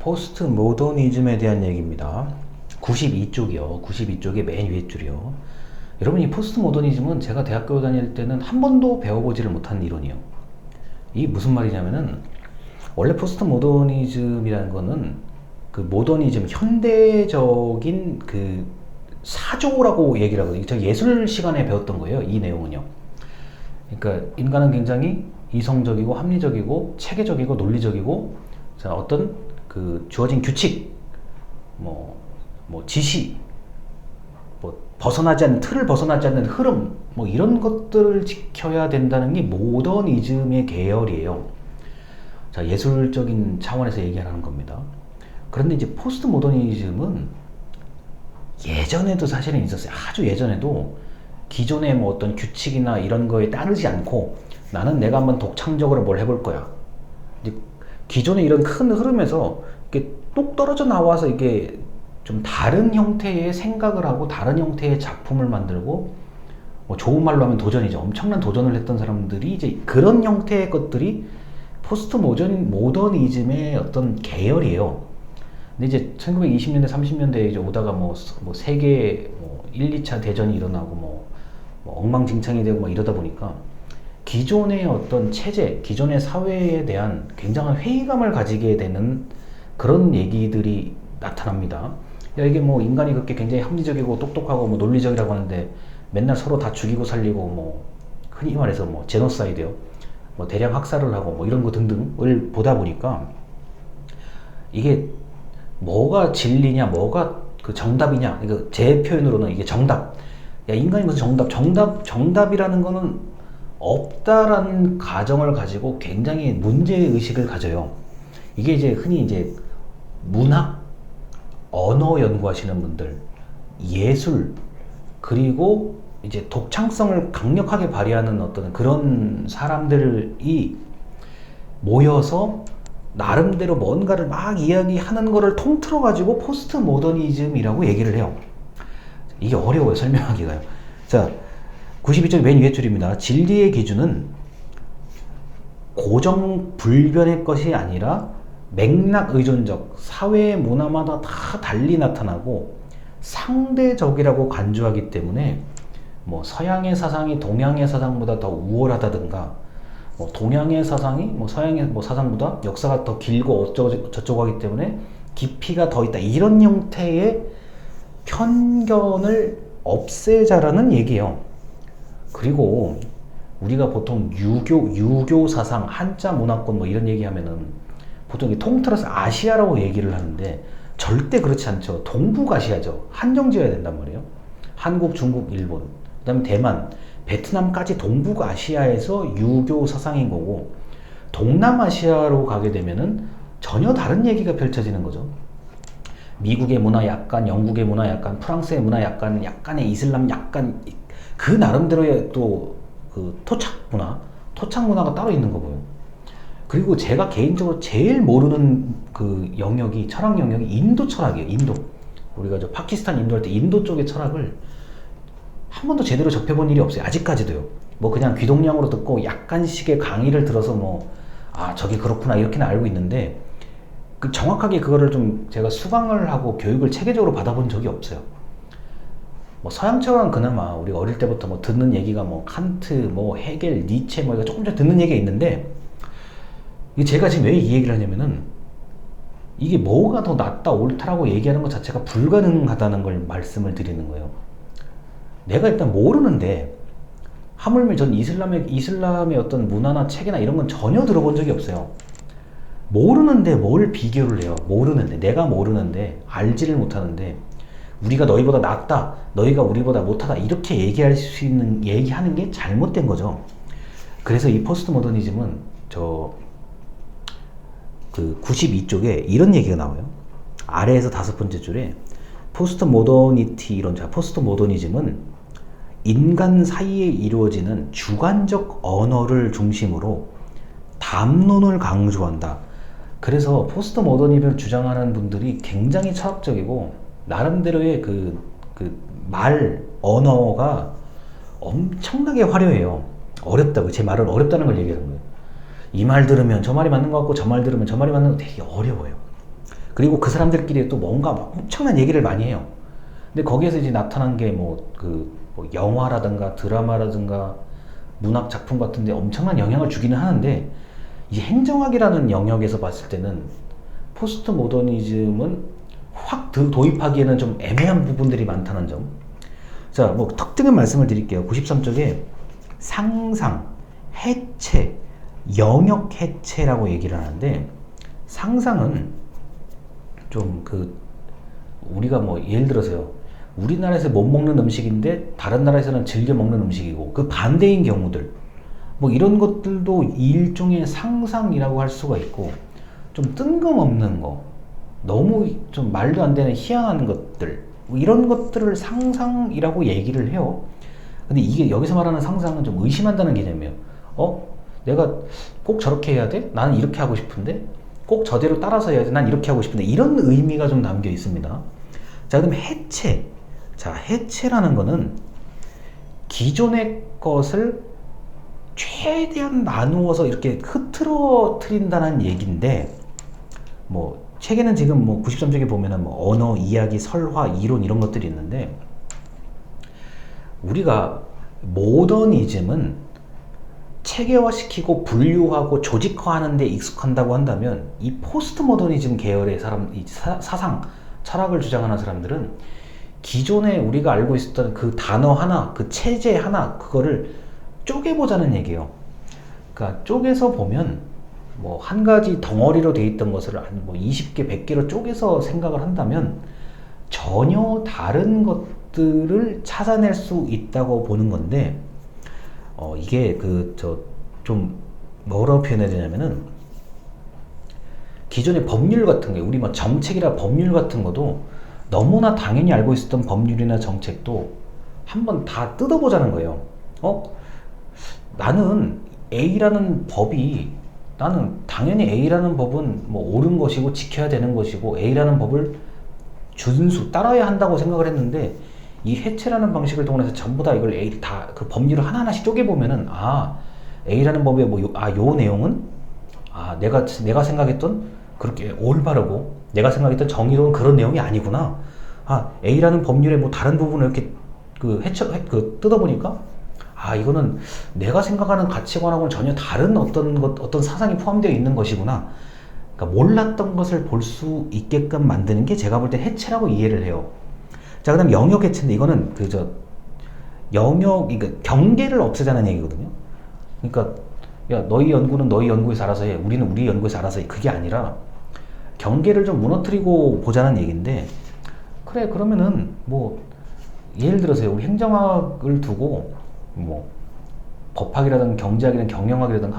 포스트 모더니즘에 대한 얘기입니다. 92쪽이요. 92쪽의 맨 위에 줄이요. 여러분, 이 포스트 모더니즘은 제가 대학교 다닐 때는 한 번도 배워보지를 못한 이론이에요. 이게 무슨 말이냐면은, 원래 포스트 모더니즘이라는 거는 그 모더니즘, 현대적인 그 사조라고 얘기를 하거든요. 저 예술 시간에 배웠던 거예요, 이 내용은요. 그러니까 인간은 굉장히 이성적이고 합리적이고 체계적이고 논리적이고, 자, 어떤 그 주어진 규칙, 지시, 벗어나지 않는 틀을 벗어나지 않는 흐름, 이런 것들을 지켜야 된다는 게 모더니즘의 계열이에요. 자, 예술적인 차원에서 얘기하는 겁니다. 그런데 이제 포스트 모더니즘은 예전에도 사실은 있었어요. 아주 예전에도 기존의 어떤 규칙이나 이런 거에 따르지 않고 나는 내가 한번 독창적으로 뭘 해볼 거야. 이제 기존의 이런 큰 흐름에서 이렇게 똑 떨어져 나와서 이게 좀 다른 형태의 생각을 하고 다른 형태의 작품을 만들고, 좋은 말로 하면 도전이죠. 엄청난 도전을 했던 사람들이 이제 그런 형태의 것들이 포스트 모더니즘의 어떤 계열이에요. 근데 이제 1920년대, 30년대에 이제 오다가 세계 1, 2차 대전이 일어나고 엉망진창이 되고 이러다 보니까 기존의 어떤 체제, 기존의 사회에 대한 굉장한 회의감을 가지게 되는 그런 얘기들이 나타납니다. 야, 이게 인간이 그렇게 굉장히 합리적이고 똑똑하고 논리적이라고 하는데 맨날 서로 다 죽이고 살리고 흔히 말해서 제노사이드요. 대량 학살을 하고 이런 거 등등을 보다 보니까 이게 뭐가 진리냐, 뭐가 그 정답이냐. 이거 제 표현으로는 이게 정답. 야, 인간이 무슨 정답이라는 거는 없다라는 가정을 가지고 굉장히 문제의식을 가져요. 이게 이제 흔히 이제 문학, 언어 연구하시는 분들, 예술, 그리고 이제 독창성을 강력하게 발휘하는 어떤 그런 사람들이 모여서 나름대로 뭔가를 막 이야기하는 거를 통틀어 가지고 포스트 모더니즘이라고 얘기를 해요. 이게 어려워요, 설명하기가요. 자, 92쪽 맨 위에 줄입니다. 진리의 기준은 고정 불변의 것이 아니라 맥락 의존적, 사회 문화마다 다 달리 나타나고 상대적이라고 간주하기 때문에 서양의 사상이 동양의 사상보다 더 우월하다든가, 동양의 사상이 서양의 사상보다 역사가 더 길고 어쩌고 저쩌고 하기 때문에 깊이가 더 있다, 이런 형태의 편견을 없애자라는 얘기예요. 그리고 우리가 보통 유교 사상, 한자 문화권 이런 얘기하면은 보통 통틀어서 아시아라고 얘기를 하는데 절대 그렇지 않죠. 동북아시아죠. 한정 지어야 된단 말이에요. 한국, 중국, 일본, 그 다음에 대만, 베트남까지 동북아시아에서 유교 사상인 거고, 동남아시아로 가게 되면은 전혀 다른 얘기가 펼쳐지는 거죠. 미국의 문화 약간, 영국의 문화 약간, 프랑스의 문화 약간, 약간의 이슬람 약간, 그 나름대로의 또 그 토착 문화가 따로 있는 거고요. 그리고 제가 개인적으로 제일 모르는 그 영역이, 철학 영역이 인도 철학이에요. 인도. 우리가 파키스탄 인도 할 때 인도 쪽의 철학을 한 번도 제대로 접해본 일이 없어요. 아직까지도요. 그냥 귀동냥으로 듣고 약간씩의 강의를 들어서 저게 그렇구나 이렇게는 알고 있는데, 정확하게 그거를 좀 제가 수강을 하고 교육을 체계적으로 받아본 적이 없어요. 서양 철학은 그나마 우리가 어릴 때부터 듣는 얘기가 칸트, 헤겔, 니체 이거 조금 듣는 얘기가 있는데, 제가 지금 왜 이 얘기를 하냐면은 이게 뭐가 더 낫다 옳다라고 얘기하는 것 자체가 불가능하다는 걸 말씀을 드리는 거예요. 내가 일단 모르는데, 하물며 전 이슬람의 어떤 문화나 체계나 이런 건 전혀 들어본 적이 없어요. 모르는데 뭘 비교를 해요. 내가 모르는데, 알지를 못하는데 우리가 너희보다 낫다, 너희가 우리보다 못하다, 이렇게 얘기하는 게 잘못된 거죠. 그래서 이 포스트 모더니즘은 그 92쪽에 이런 얘기가 나와요. 아래에서 5번째 줄에 포스트 모더니티 이론자, 포스트 모더니즘은 인간 사이에 이루어지는 주관적 언어를 중심으로 담론을 강조한다. 그래서 포스트 모더니즘을 주장하는 분들이 굉장히 철학적이고 나름대로의 언어가 엄청나게 화려해요. 어렵다고, 제 말은 어렵다는 걸 얘기하는 거예요. 이 말 들으면 저 말이 맞는 것 같고 저 말 들으면 저 말이 맞는 거, 되게 어려워요. 그리고 그 사람들끼리 또 뭔가 막 엄청난 얘기를 많이 해요. 근데 거기에서 이제 나타난 게 뭐 영화라든가 드라마라든가 문학 작품 같은데 엄청난 영향을 주기는 하는데, 이 행정학이라는 영역에서 봤을 때는 포스트 모더니즘은 확 도입하기에는 좀 애매한 부분들이 많다는 점. 자, 뭐 특징을 말씀을 드릴게요. 93쪽에 상상, 해체, 영역 해체라고 얘기를 하는데, 상상은 좀 우리가 뭐 예를 들어서요, 우리나라에서 못 먹는 음식인데 다른 나라에서는 즐겨 먹는 음식이고 그 반대인 경우들, 뭐 이런 것들도 일종의 상상이라고 할 수가 있고, 좀 뜬금없는 거, 너무 좀 말도 안 되는 희한한 것들, 뭐 이런 것들을 상상이라고 얘기를 해요. 근데 이게 여기서 말하는 상상은 좀 의심한다는 개념이에요. 내가 꼭 저렇게 해야 돼? 나는 이렇게 하고 싶은데? 꼭 저대로 따라서 해야 돼? 난 이렇게 하고 싶은데? 이런 의미가 좀 담겨 있습니다. 자, 그럼 해체. 자, 해체라는 거는 기존의 것을 최대한 나누어서 이렇게 흐트러트린다는 얘기인데, 뭐 책에는 지금 뭐 93쪽에 보면은 뭐 언어, 이야기, 설화, 이론 이런 것들이 있는데, 우리가 모더니즘은 체계화시키고 분류하고 조직화하는 데 익숙한다고 한다면, 이 포스트 모더니즘 계열의 이 사상, 철학을 주장하는 사람들은 기존에 우리가 알고 있었던 그 단어 하나, 그 체제 하나, 그거를 쪼개보자는 얘기예요. 그러니까 쪼개서 보면 뭐 한 가지 덩어리로 돼 있던 것을 한 뭐 20개, 100개로 쪼개서 생각을 한다면 전혀 다른 것들을 찾아낼 수 있다고 보는 건데, 이게 좀 뭐라고 표현해야 되냐면은, 기존의 법률 같은 게, 우리 뭐 정책이나 법률 같은 것도 너무나 당연히 알고 있었던 법률이나 정책도 한번 다 뜯어보자는 거예요. 나는 A라는 법이, 나는 당연히 A라는 법은 뭐 옳은 것이고 지켜야 되는 것이고 A라는 법을 따라야 한다고 생각을 했는데, 이 해체라는 방식을 동원해서 전부 다 이걸 그 법률을 하나하나씩 쪼개보면은, A라는 법의 요 내용은 내가 생각했던 그렇게 올바르고 내가 생각했던 정의로운 그런 내용이 아니구나. A라는 법률의 뭐 다른 부분을 이렇게 뜯어보니까, 이거는 내가 생각하는 가치관하고는 전혀 다른 어떤 사상이 포함되어 있는 것이구나. 그러니까 몰랐던 것을 볼 수 있게끔 만드는 게 제가 볼 때 해체라고 이해를 해요. 자, 그 다음 영역 해체인데, 이거는 그러니까 경계를 없애자는 얘기거든요. 그러니까, 야, 너희 연구는 너희 연구에서 알아서 해. 우리는 우리 연구에서 알아서 해. 그게 아니라, 경계를 좀 무너뜨리고 보자는 얘기인데, 그래, 그러면은, 뭐, 예를 들어서요, 우리 행정학을 두고, 뭐, 법학이라든 경제학이라든 경영학이라든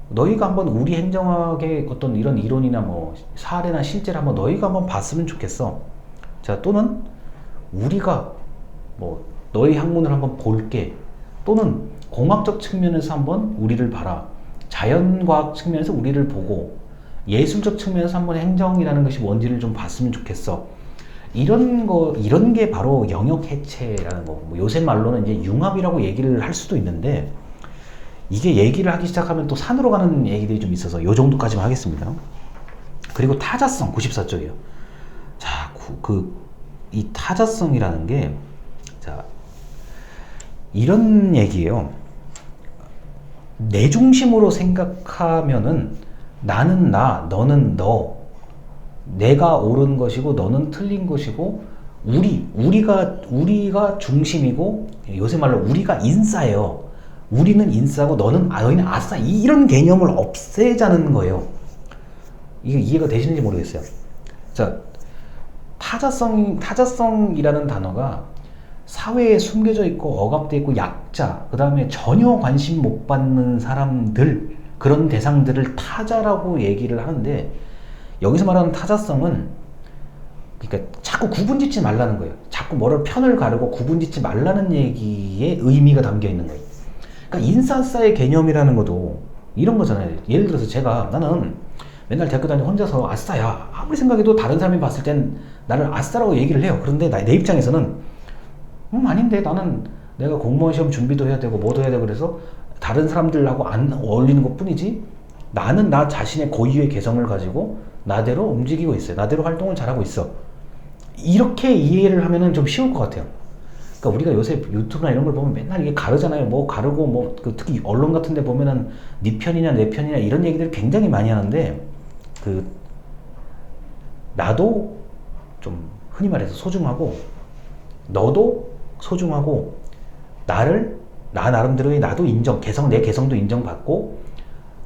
너희가 한번 우리 행정학의 어떤 이런 이론이나 뭐, 사례나 실제를 너희가 한번 봤으면 좋겠어. 자, 또는, 우리가, 뭐, 너희 학문을 한번 볼게. 또는, 공학적 측면에서 한번 우리를 봐라. 자연과학 측면에서 우리를 보고, 예술적 측면에서 한번 행정이라는 것이 뭔지를 좀 봤으면 좋겠어. 이런 게 바로 영역 해체라는 거. 뭐 요새 말로는 이제 융합이라고 얘기를 할 수도 있는데, 이게 얘기를 하기 시작하면 또 산으로 가는 얘기들이 좀 있어서 요 정도까지만 하겠습니다. 그리고 타자성, 94쪽이에요. 자, 이 타자성이라는 게, 자, 이런 얘기예요. 내 중심으로 생각하면은 나는 나, 너는 너, 내가 옳은 것이고 너는 틀린 것이고, 우리가 중심이고, 요새 말로 우리가 인싸예요. 우리는 인싸고 너희는 아싸. 이런 개념을 없애자는 거예요. 이게 이해가 되시는지 모르겠어요. 자, 타자성이라는 단어가 사회에 숨겨져 있고 억압되어 있고 약자, 그 다음에 전혀 관심 못 받는 사람들, 그런 대상들을 타자라고 얘기를 하는데, 여기서 말하는 타자성은, 그러니까 자꾸 구분짓지 말라는 거예요. 자꾸 뭐를 편을 가르고 구분짓지 말라는 얘기에 의미가 담겨 있는 거예요. 그러니까 인싸싸의 개념이라는 것도 이런 거잖아요. 예를 들어서 나는 맨날 대학교 다니고 혼자서 아싸야. 아무리 생각해도 다른 사람이 봤을 땐 나를 아싸라고 얘기를 해요. 그런데 내 입장에서는 아닌데, 나는 내가 공무원 시험 준비도 해야 되고 뭐도 해야 되고 그래서 다른 사람들하고 안 어울리는 것 뿐이지 나는 나 자신의 고유의 개성을 가지고 나대로 움직이고 있어요. 나대로 활동을 잘하고 있어. 이렇게 이해를 하면은 좀 쉬울 것 같아요. 그러니까 우리가 요새 유튜브나 이런 걸 보면 맨날 이게 가르잖아요. 뭐 가르고 뭐 특히 언론 같은 데 보면은 네 편이냐 내 편이냐 이런 얘기들을 굉장히 많이 하는데 나도 좀 흔히 말해서 소중하고 너도 소중하고 나 나름대로의 나도 내 개성도 인정받고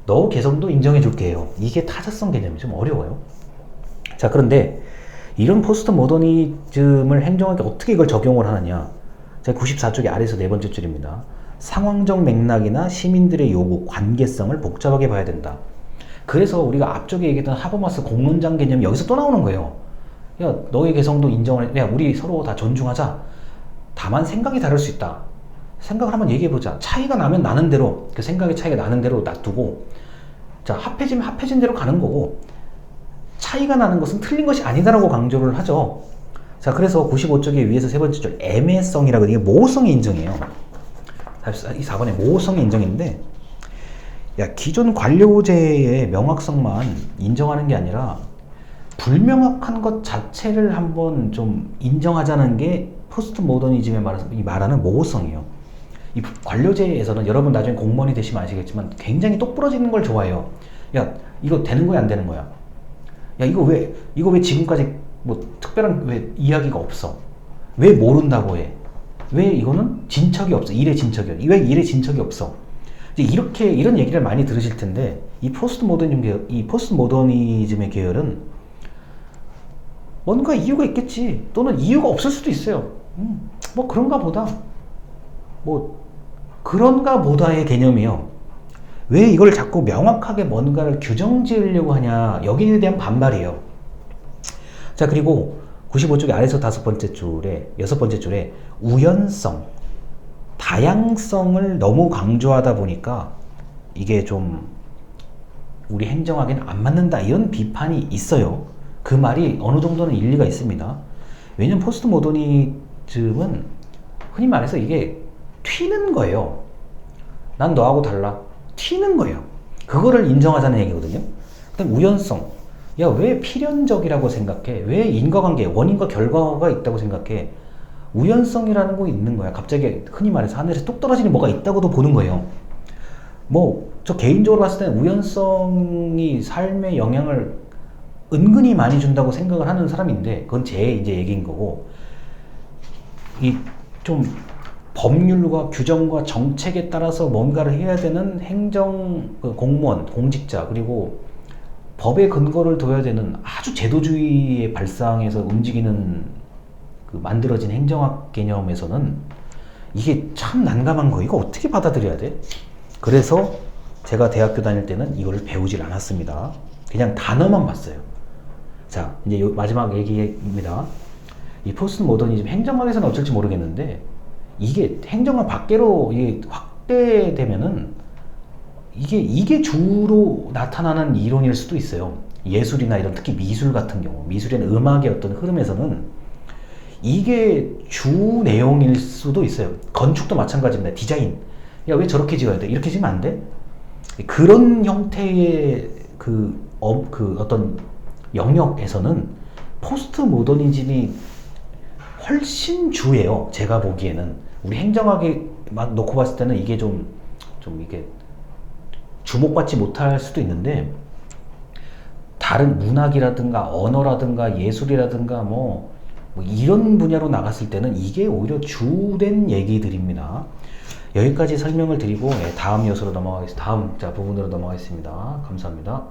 너 개성도 인정해 줄게요. 이게 타자성 개념이 좀 어려워요. 자, 그런데 이런 포스트 모더니즘을 행정학에 어떻게 이걸 적용을 하느냐. 제가 94쪽의 아래에서 네 번째 줄입니다. 상황적 맥락이나 시민들의 요구, 관계성을 복잡하게 봐야 된다. 그래서 우리가 앞쪽에 얘기했던 하버마스 공론장 개념이 여기서 또 나오는 거예요. 야, 너의 개성도 인정을 해. 야, 우리 서로 다 존중하자. 다만 생각이 다를 수 있다. 생각을 한번 얘기해보자. 차이가 나면 나는 대로, 그 생각의 차이가 나는 대로 놔두고, 자, 합해지면 합해진 대로 가는 거고, 차이가 나는 것은 틀린 것이 아니다라고 강조를 하죠. 자, 그래서 95쪽의 위에서 세 번째 줄, 애매성이라고, 이게 모호성의 인정이에요. 이 4번의 모호성의 인정인데, 야, 기존 관료제의 명확성만 인정하는 게 아니라, 불명확한 것 자체를 한번 좀 인정하자는 게 포스트 모더니즘에 말하는 모호성이에요. 이 관료제에서는 여러분 나중에 공무원이 되시면 아시겠지만 굉장히 똑부러지는 걸 좋아해요. 야, 이거 되는 거야 안 되는 거야? 야, 이거 왜 지금까지 뭐 특별한 왜 이야기가 없어? 왜 모른다고 해? 왜 이거는 진척이 없어? 일의 진척이 왜 일의 진척이 없어? 이제 이런 얘기를 많이 들으실 텐데 이 포스트 모더니즘의 계열은 뭔가 이유가 있겠지. 또는 이유가 없을 수도 있어요. 뭐 그런가 보다의 개념이요. 왜 이걸 자꾸 명확하게 뭔가를 규정 지으려고 하냐. 여기에 대한 반발이에요. 자, 그리고 95쪽의 아래서 여섯 번째 줄에 우연성, 다양성을 너무 강조하다 보니까 이게 좀 우리 행정학에는 안 맞는다. 이런 비판이 있어요. 그 말이 어느 정도는 일리가 있습니다. 왜냐면 포스트 모더니즘은 흔히 말해서 이게 튀는 거예요. 난 너하고 달라. 튀는 거예요. 그거를 인정하자는 얘기거든요. 그다음 우연성. 야, 왜 필연적이라고 생각해? 왜 인과관계, 원인과 결과가 있다고 생각해? 우연성이라는 거 있는 거야. 갑자기 흔히 말해서 하늘에서 뚝 떨어지는 뭐가 있다고도 보는 거예요. 저 개인적으로 봤을 때는 우연성이 삶에 영향을 은근히 많이 준다고 생각을 하는 사람인데, 그건 제 이제 얘기인 거고, 좀 법률과 규정과 정책에 따라서 뭔가를 해야 되는 공무원, 공직자, 그리고 법의 근거를 둬야 되는 아주 제도주의의 발상에서 움직이는 만들어진 행정학 개념에서는 이게 참 난감한 거. 이거 어떻게 받아들여야 돼? 그래서 제가 대학교 다닐 때는 이걸 배우질 않았습니다. 그냥 단어만 봤어요. 자, 이제 마지막 얘기입니다. 이 포스트 모더니즘 행정학에서는 어쩔지 모르겠는데 이게 행정학 밖으로 확대되면은 이게 주로 나타나는 이론일 수도 있어요. 예술이나 이런 특히 미술 같은 경우, 미술이나 음악의 어떤 흐름에서는 이게 주 내용일 수도 있어요. 건축도 마찬가지입니다. 디자인. 야, 왜 저렇게 지어야 돼? 이렇게 지으면 안 돼? 그런 형태의 어떤 영역에서는 포스트 모더니즘이 훨씬 주예요. 제가 보기에는. 우리 행정학에 막 놓고 봤을 때는 이게 좀 이게 주목받지 못할 수도 있는데, 다른 문학이라든가 언어라든가 예술이라든가 뭐 이런 분야로 나갔을 때는 이게 오히려 주된 얘기들입니다. 여기까지 설명을 드리고 다음 부분으로 넘어가겠습니다. 감사합니다.